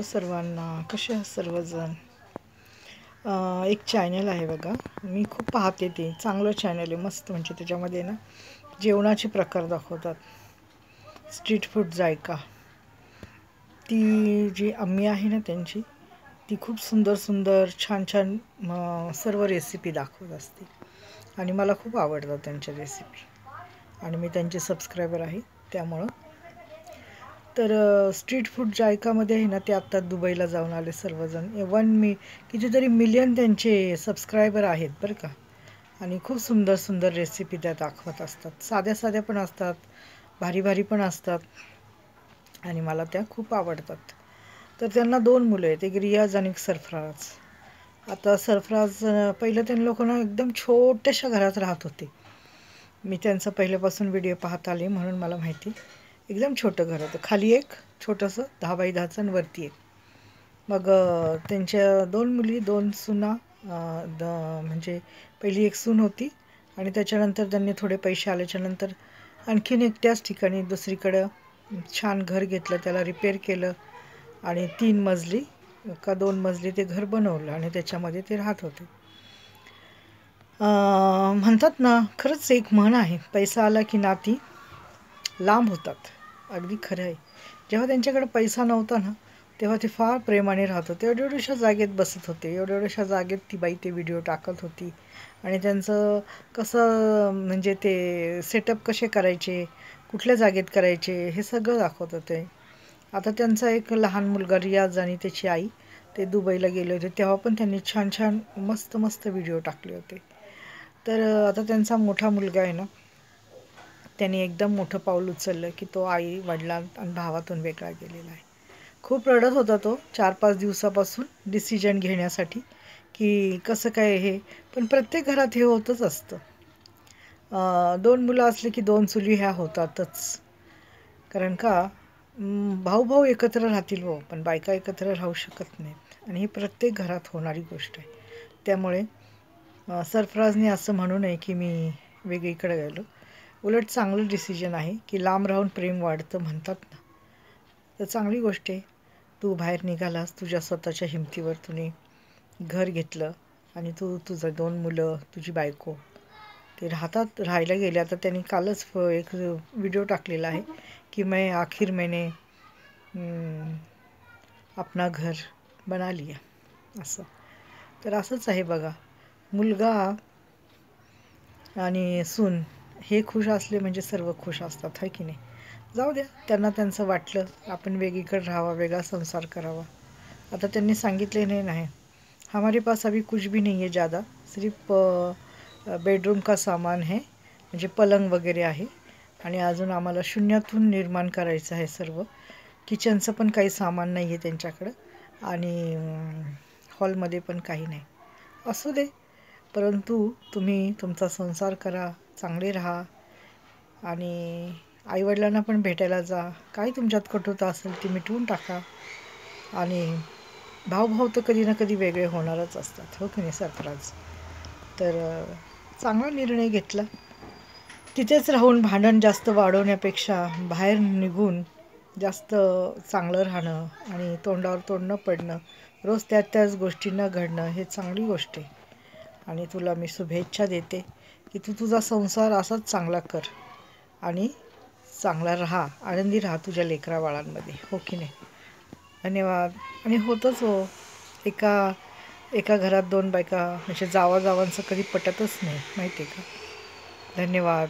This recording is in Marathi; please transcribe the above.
सर्वांना कसे आहात सर्वजण. एक चॅनल आहे बघा, मी खूप पाहते. ते चांगलं चॅनल आहे, मस्त. म्हणजे त्याच्यामध्ये ना जेवणाचे प्रकार दाखवतात. स्ट्रीट फूड जायका, ती जी अम्मी आहे ना त्यांची, ती खूप सुंदर सुंदर छान छान सर्व रेसिपी दाखवत असते आणि मला खूप आवडतात त्यांच्या रेसिपी आणि मी त्यांचे सबस्क्रायबर आहे त्यामुळं. तर स्ट्रीट फूड जायकामध्ये आहे ना, ते आत्ता दुबईला जाऊन आले सर्वजण. कितीतरी मिलियन त्यांचे सबस्क्रायबर आहेत बरं का. आणि खूप सुंदर सुंदर रेसिपी त्या दाखवत असतात. साध्या साध्या पण असतात, भारी भारी पण असतात आणि मला त्या खूप आवडतात. तर त्यांना 2 मुलं आहेत, एक रियाज आणि एक सरफराज. आता सरफराज पहिलं त्यांनी लोकांना एकदम छोट्याशा घरात राहत होते. मी त्यांचा पहिल्यापासून व्हिडिओ पाहत आले म्हणून मला माहिती. एकदम छोटं घर होतं, खाली एक छोटंसं 10 बाय 10चं आणि वरती एक. मग त्यांच्या 2 मुली 2 सुना. म्हणजे पहिली एक सून होती आणि त्याच्यानंतर त्यांनी थोडे पैसे आल्याच्यानंतर आणखीन एक त्याच ठिकाणी दुसरीकडं छान घर घेतलं, त्याला रिपेअर केलं आणि 3 मजली का 2 मजली ते घर बनवलं आणि त्याच्यामध्ये ते राहत होते. म्हणतात ना, खरंच एक म्हण आहे, पैसा आला की नाती लांब होतात. अगदी खरं आहे. जेव्हा त्यांच्याकडे पैसा नव्हता ना, तेव्हा ते फार प्रेमाने राहत होते. एवढ्याशा जागेत बसत होते, एवढ्याशा जागेत ती बाई ते व्हिडिओ टाकत होती आणि त्यांचं कसं म्हणजे ते सेटअप कसे करायचे, कुठल्या जागेत करायचे, हे सगळं दाखवत होते. आता त्यांचा एक लहान मुलगा रियाज आणि त्याची आई ते दुबईला गेले होते, तेव्हा पण त्यांनी छान छान मस्त मस्त व्हिडिओ टाकले होते. तर आता त्यांचा मोठा मुलगा आहे ना, त्याने एकदम मोठं पाऊल उचललं की तो आई वडिलां आणि भावातून वेगळा गेलेला आहे. खूप रडत होता तो 4-5 दिवसापासून डिसिजन घेण्यासाठी की कसं काय हे. पण प्रत्येक घरात हे होतच असतं. 2 मुलं असले की 2 चुली ह्या होतातच. कारण का भाऊ भाऊ एकत्र राहतील हो, पण बायका एकत्र राहू शकत नाहीत आणि ही प्रत्येक घरात होणारी गोष्ट आहे. त्यामुळे सरफराजने असं म्हणू नये की मी वेगळीकडे गेलो. उलट चांगलं डिसिजन आहे की लांब राहून प्रेम वाढतं म्हणतात ना, तर चांगली गोष्ट आहे. तू बाहेर निघालास, तुझ्या स्वतःच्या हिमतीवर तुने घर घेतलं आणि तुझं 2 मुलं, तुझी बायको ते राहायला गेले. आता त्यांनी कालच एक व्हिडिओ टाकलेला आहे की मैं आखिर मैंने अपना घर बना लिया, असं. तर असंच आहे बघा, मुलगा आणि सून हे खुश असले म्हणजे सर्व खुश असतात, है की नाही. जाऊ द्या, त्यांना त्यांचं वाटलं आपण वेगळीकडे राहावा, वेगळा संसार करावा. आता त्यांनी सांगितले नाही, हमारे पास अभी कुछ भी नहीं है ज़्यादा, सिर्फ बेडरूम का सामान है, म्हणजे पलंग वगैरे आहे आणि अजून आम्हाला शून्यातून निर्माण करायचं आहे सर्व. किचनचं पण काही सामान नाही आहे त्यांच्याकडं आणि हॉलमध्ये पण काही नाही. असू दे, परंतु तुम्ही तुमचा संसार करा, चांगले राहा आणि आईवडिलांना पण भेटायला जा. काही तुमच्यात कटुता असेल ती मिटवून टाका आणि भाऊ तर कधी ना कधी वेगळे होणारच असतात, हो की नाही सरफराज. तर चांगला निर्णय घेतला. तिथेच राहून भांडण जास्त वाढवण्यापेक्षा बाहेर निघून जास्त चांगलं राहणं आणि तोंडावर तोंड न पडणं, रोज त्याच गोष्टी न घडणं, हे चांगली गोष्ट आहे. आणि तुला मी शुभेच्छा देते की तू तुझा संसार असाच चांगला कर आणि चांगला राहा, आनंदी राहा तुझ्या लेकरा बाळांमध्ये, हो की नाही. धन्यवाद. आणि होतंच हो, एका घरात 2 बायका म्हणजे जावाजावांचं कधी पटतच नाही, माहिती आहे का. धन्यवाद.